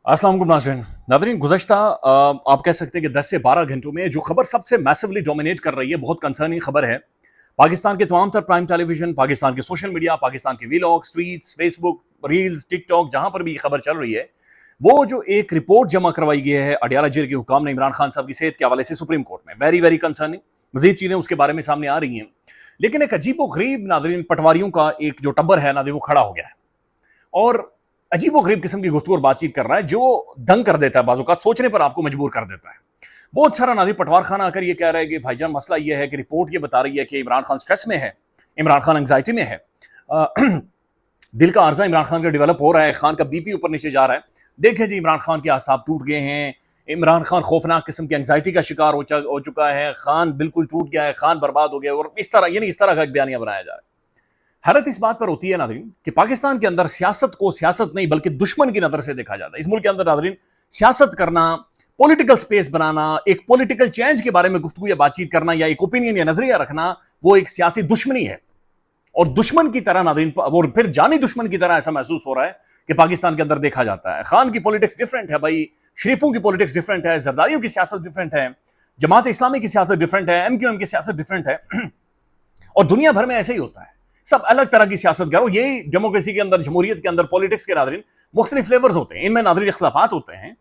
अस्सलाम वालेकुम नाज़रीन। नाज़रीन गुज़श्ता आप कह सकते हैं कि 10 से 12 घंटों में जो खबर सबसे मैसिवली डोमिनेट कर रही है, बहुत कंसर्निंग खबर है। पाकिस्तान के तमाम तर प्राइम टेलीविज़न, पाकिस्तान के सोशल मीडिया, पाकिस्तान के vlogs, tweets, Facebook, reels, TikTok, जहाँ पर भी ये खबर चल रही है, वो जो एक रिपोर्ट जमा करवाई गई है अडियाला जेल के हुकाम ने इमरान खान साहब की सेहत के हवाले से सुप्रीम कोर्ट में, वेरी वेरी कंसर्निंग। मज़ीद चीज़ें उसके बारे में सामने आ रही हैं। लेकिन एक अजीब व गरीब नाज़रीन पटवारियों का एक जो टब्बर है नाज़रीन, वो खड़ा हो गया है और अजीब व गरीब किस्म की गुफ्तगू और बातचीत कर रहा है, जो दंग कर देता है, बाज़-औक़ात सोचने पर आपको मजबूर कर देता है। बहुत सारा नाज़रीन पटवार खाना आकर ये कह रहा है कि भाईजान मसला ये है कि रिपोर्ट ये बता रही है कि इमरान खान स्ट्रेस में है, इमरान खान एंग्जाइटी में है, दिल का आर्जा इमरान खान का डेवलप हो रहा है, खान का बीपी ऊपर नीचे जा रहा है। देखें जी, इमरान खान के आसाब टूट गए हैं, इमरान खान खौफनाक किस्म की एंग्जाइटी का शिकार हो चुका है, खान बिल्कुल टूट गया है, खान बर्बाद हो गया, और इस तरह यानी इस तरह का एक बयानिया बनाया जा रहा है। हैरत इस बात पर होती है नाज़रीन कि पाकिस्तान के अंदर सियासत को सियासत नहीं बल्कि दुश्मन की नज़र से देखा जाता है। इस मुल्क के अंदर नाज़रीन सियासत करना, पॉलिटिकल स्पेस बनाना, एक पॉलिटिकल चेंज के बारे में गुफ्तगू या बातचीत करना या एक ओपिनियन या नजरिया रखना, वो एक सियासी दुश्मनी है। और दुश्मन की तरह नाज़रीन, और फिर जानी दुश्मन की तरह ऐसा महसूस हो रहा है कि पाकिस्तान के अंदर देखा जाता है। खान की पॉलिटिक्स डिफरेंट है भाई, शरीफों की पॉलिटिक्स डिफरेंट है, जरदारियों की सियासत डिफरेंट है, जमात इस्लामी की सियासत डिफरेंट है, MQM की सियासत डिफरेंट है। और दुनिया भर में ऐसे ही होता है, सब अलग तरह की सियासत करो। यही डेमोक्रेसी के अंदर, जमहूरियत के अंदर पॉलिटिक्स के नाज़रीन मुख्तलिफ फ्लेवर्स होते हैं, इनमें नाज़रीन इख्तिलाफात होते हैं।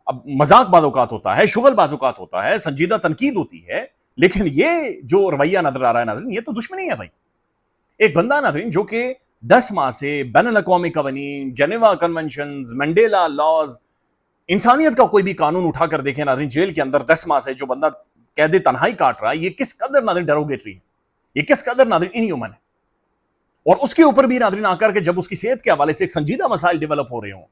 अब मजाक बाज़-औक़ात होता है, शुगल बाज़-औक़ात होता है, संजीदा तनकीद होती है, लेकिन ये जो रवैया नजर आ रहा है नाज़रीन, ये तो दुश्मनी है भाई। एक बंदा नाज़रीन जो कि 10 माह से बैनुल-अक़वामी कवानीन, जेनेवा कन्वेंशंस, मंडेला लॉज, इंसानियत का कोई भी कानून उठाकर देखें नाज़रीन, जेल के अंदर 10 माह से जो बंदा कैद तन्हाई काट रहा है, ये किस कदर नाज़रीन डेरोगेटरी है, ये किस कदर नाज़रीन इनह्यूमन है। और उसके ऊपर भी नाज़रीन आकर के जब उसकी सेहत के हवाले से एक संजीदा मसाइल डेवलप हो रहे हों,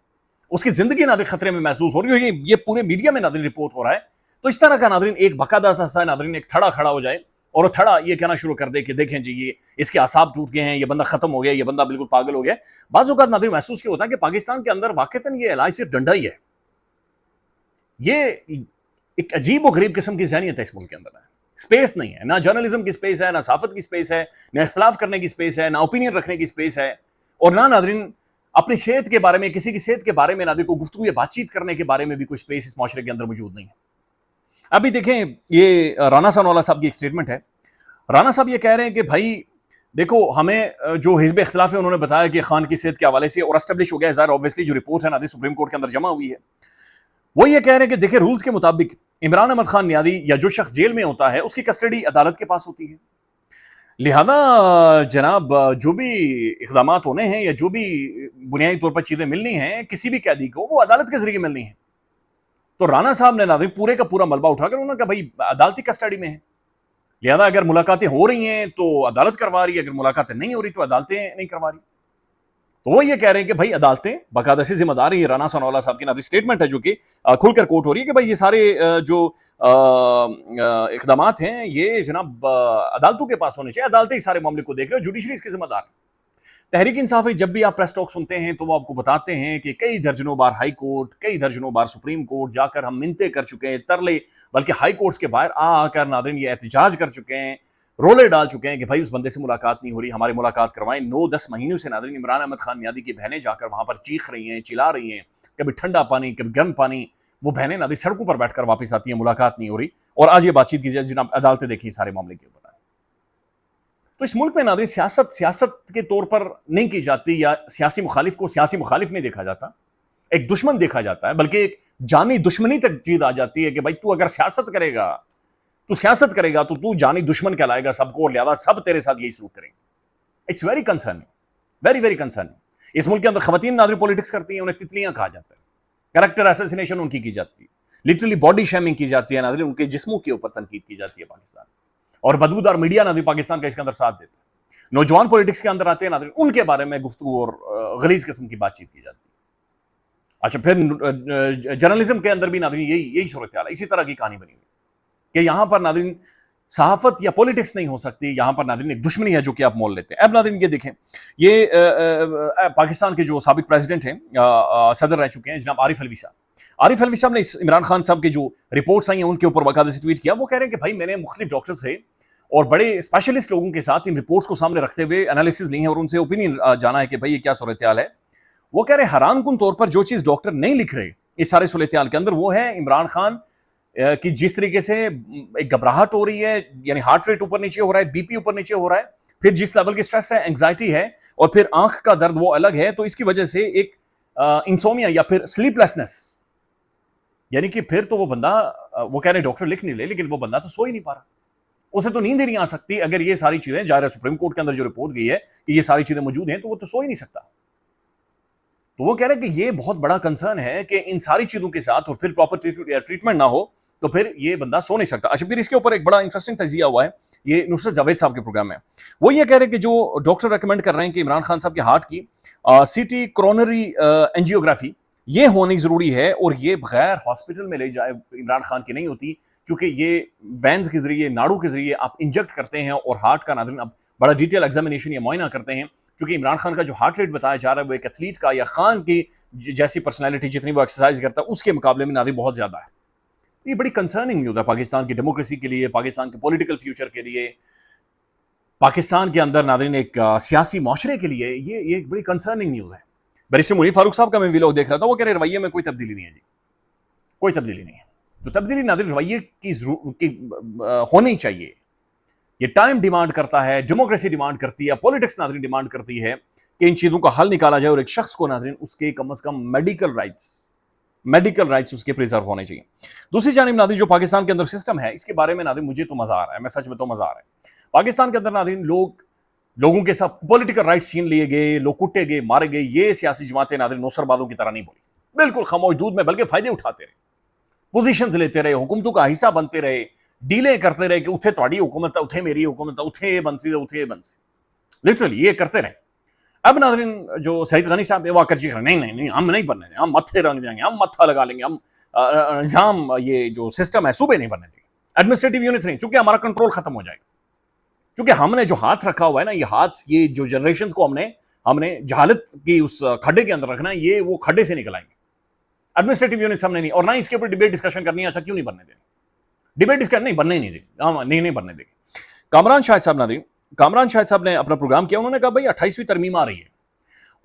उसकी जिंदगी नाज़रीन खतरे में महसूस हो रही हो, ये पूरे मीडिया में नाज़रीन रिपोर्ट हो रहा है, तो इस तरह का नाज़रीन एक बकायदा सा नाज़रीन एक थड़ा खड़ा हो जाए और वो थड़ा ये कहना शुरू कर दे कि देखें जी, ये इसके आसाब टूट गए हैं, ये बंदा खत्म हो गया, ये बंदा बिल्कुल पागल हो गया। बाज़ औक़ात नाज़रीन महसूस क्या होता है कि पाकिस्तान के अंदर वाक़ईतन ये एलआई सिर्फ डंडा ही है। ये एक अजीब व गरीब किस्म की ज़हनियत है इस मुल्क के अंदर। स्पेस नहीं है, ना जर्नलिज्म की स्पेस है, ना सहाफ़त की स्पेस है, ना इख्तिलाफ करने की स्पेस है, ना ओपिनियन रखने की स्पेस है, और ना नाज़रीन अपनी सेहत के बारे में, किसी की सेहत के बारे में नाज़रीन को गुफ्तगू या बातचीत करने के बारे में भी कोई स्पेस इस माशरे के अंदर मौजूद नहीं है। अभी देखें, ये राना सनाउल्लाह साहब की एक स्टेटमेंट है। राना साहब ये कह रहे हैं कि भाई देखो, हमें जो हिज़्ब इख्तिलाफ है उन्होंने बताया कि खान की सेहत के हवाले से, और एस्टेब्लिश हो गया ज़ाहिर ऑब्वियसली जो रिपोर्ट है नाज़रीन सुप्रीम कोर्ट के अंदर जमा हुई है, वो ये कह रहे हैं कि देखिए रूल्स के मुताबिक इमरान अहमद खान नियादी या जो शख्स जेल में होता है उसकी कस्टडी अदालत के पास होती है। लिहाजा जनाब जो भी इक़दामात होने हैं या जो भी बुनियादी तौर पर चीज़ें मिलनी हैं किसी भी कैदी को, वो अदालत के जरिए मिलनी है। तो राना साहब ने नाज़रीन पूरे का पूरा मलबा उठाकर उन्होंने कहा भाई अदालती कस्टडी में है, लिहाजा अगर मुलाकातें हो रही हैं तो अदालत करवा रही है, अगर मुलाकातें नहीं हो रही तो अदालतें नहीं करवा रही। तो वो ये कह रहे हैं कि भाई अदालतें बाकायदा से जिम्मेदार है। राना सनाउल्लाह साहब की नाज़रीन स्टेटमेंट है जो कि खुलकर कोट हो रही है कि भाई ये सारे जो इक़दामात हैं ये जनाब अदालतों के पास होने चाहिए, अदालतें इस सारे मामले को देख रहे हो, जुडिशरी इसकी जिम्मेदार है। तहरीक इंसाफ जब भी आप प्रेस टॉक सुनते हैं तो वो आपको बताते हैं कि कई दर्जनों बार हाई कोर्ट, कई दर्जनों बार सुप्रीम कोर्ट जाकर हम मिन्नतें कर चुके हैं, तरले, बल्कि हाई कोर्ट्स के बाहर आकर नाज़रीन ये एहतजाज कर चुके हैं, रोले डाल चुके हैं कि भाई उस बंदे से मुलाकात नहीं हो रही, हमारी मुलाकात करवाएं। 9-10 महीनों से नाज़रीन इमरान अहमद खान नियादी की बहनें जाकर वहाँ पर चीख रही हैं, चिल्ला रही हैं, कभी ठंडा पानी, कभी गर्म पानी, वो बहनें नाज़रीन सड़कों पर बैठकर वापस आती हैं, मुलाकात नहीं हो रही। और आज ये बातचीत की जाए जनाब, अदालतें देखी सारे मामले के ऊपर। तो इस मुल्क में नाज़रीन सियासत के तौर पर नहीं की जाती, या सियासी मुखालिफ को सियासी मुखालिफ नहीं देखा जाता, एक दुश्मन देखा जाता है, बल्कि एक जानी दुश्मनी तक चीज आ जाती है कि भाई तू अगर सियासत करेगा तो तू जानी दुश्मन कहलाएगा सबको, और लिहाजा सब तेरे साथ यही सलूक करेंगे। It's very concerning, very very concerning. इस मुल्क के अंदर खवातीन नाज़रीन पॉलिटिक्स करती हैं, उन्हें तितलियां कहा जाता है, कैरेक्टर असैसिनेशन उनकी की जाती है, लिटरली बॉडी शेमिंग की जाती है नाज़रीन, उनके जिस्मों के ऊपर तनकीद की जाती है पाकिस्तान, और बदबूदार मीडिया नाज़रीन पाकिस्तान का इसके अंदर साथ देता है। नौजवान पॉलिटिक्स के अंदर आते हैं नाज़रीन, उनके बारे में गुफ्तगू और गलीज किस्म की बातचीत की जाती है। अच्छा, फिर जर्नलिज्म के अंदर भी नाज़रीन यही सूरत हाल है, इसी तरह की कहानी बनी हुई कि यहाँ पर नाज़रीन सहाफ़त या पॉलिटिक्स नहीं हो सकती, यहाँ पर नाज़रीन एक दुश्मनी है जो कि आप मोल लेते हैं। अब नाज़रीन ये देखें, ये पाकिस्तान के जो साबिक प्रेसिडेंट हैं, सदर रह चुके हैं जनाब आरिफ अलवी साहब ने इस इमरान खान साहब की जो रिपोर्ट्स आई हैं उनके ऊपर बाकायदा से ट्वीट किया। वो कह रहे हैं कि भाई मैंने मुख्तलिफ डॉक्टर से और बड़े स्पेशलिस्ट लोगों के साथ इन रिपोर्ट्स को सामने रखते हुए एनालिसिस ली है और उनसे ओपिनियन जाना है कि भाई ये क्या सूरत हाल है। वो कह रहे हैं हैरान कुन तौर पर जो चीज़ डॉक्टर नहीं लिख रहे اس سارے صورتحال کے اندر وہ ہے عمران خان کہ جس طریقے سے ایک گھبراہٹ ہو رہی ہے، یعنی ہارٹ ریٹ اوپر نیچے ہو رہا ہے، بی پی اوپر نیچے ہو رہا ہے، پھر جس لیول کی سٹریس ہے، اینگزائٹی ہے، اور پھر آنکھ کا درد وہ الگ ہے، تو اس کی وجہ سے ایک انسومیا یا پھر سلیپ لیسنس، یعنی کہ پھر تو وہ بندہ، وہ کہہ رہے ڈاکٹر لکھ نہیں لے، لیکن وہ بندہ تو سو ہی نہیں پا رہا، اسے تو نیند ہی نہیں آ سکتی اگر یہ ساری چیزیں، ظاہر ہے سپریم کورٹ کے اندر جو رپورٹ گئی ہے کہ یہ ساری چیزیں موجود ہیں، تو وہ تو سو ہی نہیں سکتا. تو وہ کہہ رہے ہیں کہ یہ بہت بڑا کنسرن ہے کہ ان ساری چیزوں کے ساتھ اور پھر پراپر ٹریٹمنٹ نہ ہو تو پھر یہ بندہ سو نہیں سکتا. اچھا، پھر اس کے اوپر ایک بڑا انٹرسٹنگ تجزیہ ہوا ہے، یہ نصرت جاوید صاحب کے پروگرام میں. وہ یہ کہہ رہے ہیں کہ جو ڈاکٹر ریکمینڈ کر رہے ہیں کہ عمران خان صاحب کے ہارٹ کی سی ٹی کرونری اینجیوگرافی یہ ہونی ضروری ہے، اور یہ بغیر ہاسپٹل میں لے جائے عمران خان کی نہیں ہوتی، کیونکہ یہ وینز کے ذریعے، ناڑو کے ذریعے آپ انجیکٹ کرتے ہیں اور ہارٹ کا ناظرین اب بڑا ڈیٹیل ایگزامینیشن یا معائنہ کرتے ہیں، کیونکہ عمران خان کا جو ہارٹ ریٹ بتایا جا رہا ہے وہ ایک ایتھلیٹ کا یا خان کی جیسی پرسنالٹی جتنی وہ ایکسرسائز کرتا ہے اس کے مقابلے میں ناظرین بہت زیادہ ہے. یہ بڑی کنسرننگ نیوز ہے پاکستان کی ڈیموکریسی کے لیے، پاکستان کے پولیٹیکل فیوچر کے لیے، پاکستان کے اندر ناظرین ایک سیاسی معاشرے کے لیے یہ ایک بڑی کنسرننگ نیوز ہے. بیرسٹر منیر فاروق صاحب کا میں ویلوگ دیکھ رہا تھا، وہ کہہ رہے رویے میں کوئی تبدیلی نہیں ہے جی، کوئی تبدیلی نہیں ہے. تو تبدیلی ناظرین رویے کی ہونی چاہیے. یہ ٹائم ڈیمانڈ کرتا ہے، ڈیموکریسی ڈیمانڈ کرتی ہے، پولیٹکس ناظرین ڈیمانڈ کرتی ہے کہ ان چیزوں کا حل نکالا جائے، اور ایک شخص کو ناظرین اس کے کم از کم میڈیکل رائٹس اس کے پریزرو ہونے چاہیے. دوسری جانب ناظرین جو پاکستان کے اندر سسٹم ہے، اس کے بارے میں ناظرین مجھے تو مزہ آ رہا ہے، میں سچ بتاؤں مزہ آ رہا ہے. پاکستان کے اندر ناظرین لوگوں کے ساتھ پولیٹیکل رائٹس چھین لیے گئے، لوگ کٹے گئے، مارے گئے. یہ سیاسی جماعتیں ناظرین نوسر بازوں کی طرح نہیں بولی، بالکل خاموش دودھ میں، بلکہ فائدے اٹھاتے رہے، پوزیشنز لیتے رہے، حکومتوں کا حصہ بنتے رہے، ڈیلیں کرتے رہے کہ اتھے تھوڑی حکومت ہے، اتھے میری حکومت ہے، اتھے یہ بنسی ہے، اتھے یہ بنسی، لٹرلی یہ کرتے رہے. اب ناظرین جو سعید غنی صاحب وہ کرچی کر نہیں ہم نہیں بننے دیں، ہم متھے رنگ دیں گے، ہم متھا لگا لیں گے، ہم نظام یہ جو سسٹم ہے صوبے نہیں بننے دیں گے، ایڈمنسٹریٹو یونٹس نہیں، چونکہ ہمارا کنٹرول ختم ہو جائے گا. چونکہ ہم نے جو ہاتھ رکھا ہوا ہے نا، یہ ہاتھ، یہ جو جنریشنز کو ہم نے جہالت کی اس کھڈے کے اندر رکھنا ہے، یہ وہ کھڈے سے نکل آئیں گے. ایڈمنسٹریٹو یونٹس ہم نے نہیں، اور نہ اس کے اوپر ڈیبیٹ ڈسکشن کرنی ہے. اچھا کیوں نہیں بننے دیں؟ ڈیبیٹ ڈسکشن نہیں بننے ہی نہیں دیں، نہیں بننے دیں گے. کامران شاہد صاحب نے اپنا پروگرام کیا، انہوں نے کہا بھائی 28ویں ترمیم آ رہی ہے،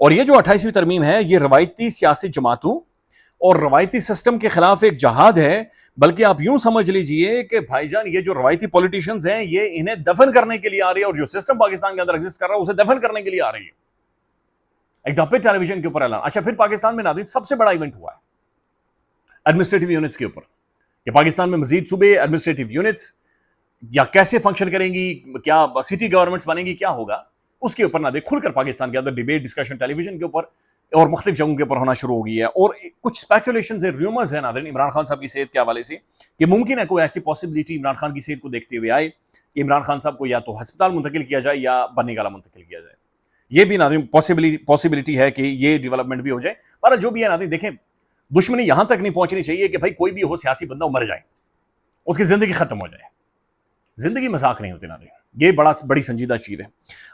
اور یہ جو 28ویں ترمیم ہے یہ روایتی سیاسی جماعتوں اور روایتی سسٹم کے خلاف ایک جہاد ہے. بلکہ آپ یوں سمجھ لیجئے کہ بھائی جان یہ جو روایتی پولیٹیشنز ہیں یہ انہیں دفن کرنے کے لیے آ رہی ہے، اور جو سسٹم پاکستان کے اندر ایگزسٹ کر رہا ہے اسے دفن کرنے کے لیے آ رہی ہے. ایک دفعہ ٹیلی ویژن کے اوپر اعلان. اچھا، پھر پاکستان میں ناظرین سب سے بڑا ایونٹ ہوا ہے ایڈمنسٹریٹو یونٹس کے اوپر، کہ پاکستان میں مزید صوبے، ایڈمنسٹریٹو یونٹس یا کیسے فنکشن کریں گی، کیا سٹی گورنمنٹس بنیں گی، کیا ہوگا، اس کے اوپر نہ دیکھ کھل کر پاکستان کے اندر ڈیبیٹ ڈسکشن ٹیلی ویژن کے اوپر اور مختلف جگہوں کے اوپر ہونا شروع ہو گئی ہے. اور کچھ اسپیکولیشنز ہیں، ریومرز ہیں ناظرین عمران خان صاحب کی صحت کے حوالے سے، کہ ممکن ہے کوئی ایسی پاسبلٹی عمران خان کی صحت کو دیکھتے ہوئے آئے کہ عمران خان صاحب کو یا تو ہسپتال منتقل کیا جائے یا بنی گالا منتقل کیا جائے. یہ بھی ناظرین پاسبلٹی ہے کہ یہ ڈیولپمنٹ بھی ہو جائے. پر جو بھی ہے ناظرین دیکھیں، دشمنی یہاں تک نہیں پہنچنی چاہیے کہ بھائی کوئی بھی ہو سیاسی بندہ مر جائے، اس کی زندگی ختم ہو جائے. زندگی مذاق نہیں ہوتی ناظرین، یہ بڑی سنجیدہ چیز ہے.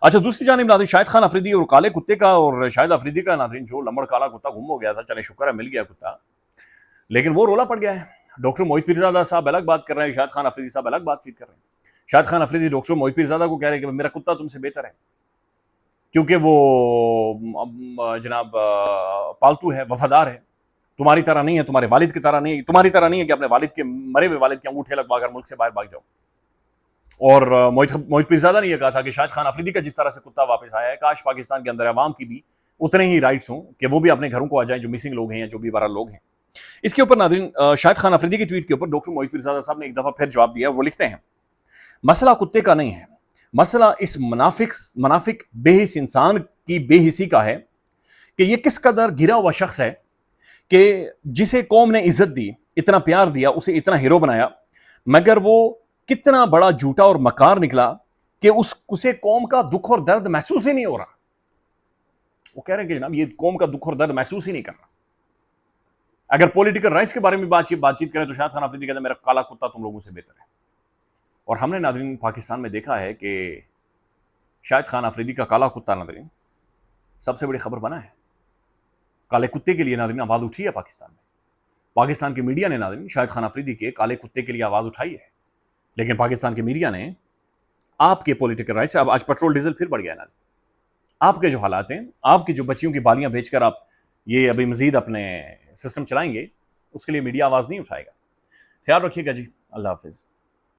اچھا، دوسری جانب ناظرین شاہد خان افریدی اور کالے کتے کا، اور شاہد افریدی کا ناظرین جو لمبڑ کالا کتا گم ہو گیا تھا، چلے شکر ہے مل گیا کتا، لیکن وہ رولا پڑ گیا ہے. ڈاکٹر موہت پیرزادہ صاحب الگ بات کر رہے ہیں، شاہد خان افریدی صاحب الگ بات چیت کر رہے ہیں. شاہد خان افریدی ڈاکٹر موہت پیرزادہ کو کہہ رہے ہیں کہ میرا کتا تم سے بہتر ہے، کیونکہ وہ جناب پالتو ہے، وفادار ہے، تمہاری طرح نہیں ہے، تمہارے والد کی طرح نہیں، تمہاری طرح نہیں ہے کہ اپنے والد کے مرے ہوئے والد کے انگوٹھے لگوا کر ملک سے باہر بھاگ جاؤ. اور موہت پیرزادہ نے یہ کہا تھا کہ شاہد خان افریدی کا جس طرح سے کتا واپس آیا ہے، کاش پاکستان کے اندر عوام کی بھی اتنے ہی رائٹس ہوں کہ وہ بھی اپنے گھروں کو آ جائیں جو مسنگ لوگ ہیں یا جو بھی بہرحال لوگ ہیں. اس کے اوپر ناظرین شاہد خان افریدی کی ٹویٹ کے اوپر ڈاکٹر موہت پیرزادہ صاحب نے ایک دفعہ پھر جواب دیا. وہ لکھتے ہیں، مسئلہ کتے کا نہیں ہے، مسئلہ اس منافق بے حس انسان کی بے حسی کا ہے کہ یہ کس قدر گرا ہوا شخص ہے کہ جسے قوم نے عزت دی، اتنا پیار دیا، اسے اتنا ہیرو بنایا، مگر وہ کتنا بڑا جھوٹا اور مکار نکلا کہ اسے قوم کا دکھ اور درد محسوس ہی نہیں ہو رہا. وہ کہہ رہے ہیں کہ جناب یہ قوم کا دکھ اور درد محسوس ہی نہیں کر رہا. اگر پولیٹیکل رائٹس کے بارے میں بات چیت کریں تو شاہد خان افریدی کہتے ہیں میرا کالا کتا تم لوگوں سے بہتر ہے. اور ہم نے ناظرین پاکستان میں دیکھا ہے کہ شاہد خان افریدی کا کالا کتا ناظرین سب سے بڑی خبر بنا ہے. کالے کتے کے لیے ناظرین آواز اٹھی ہے پاکستان میں. پاکستان کی میڈیا نے ناظرین شاہد خان افریدی کے کالے کتے کے لیے آواز اٹھائی ہے، لیکن پاکستان کی میڈیا نے آپ کے پولیٹیکل رائٹس، اب آج پیٹرول ڈیزل پھر بڑھ گیا ناظرین، آپ کے جو حالات ہیں، آپ کی جو بچیوں کی بالیاں بیچ کر آپ یہ ابھی مزید اپنے سسٹم چلائیں گے، اس کے لیے میڈیا آواز نہیں اٹھائے گا. خیال رکھیے گا جی. اللہ حافظ.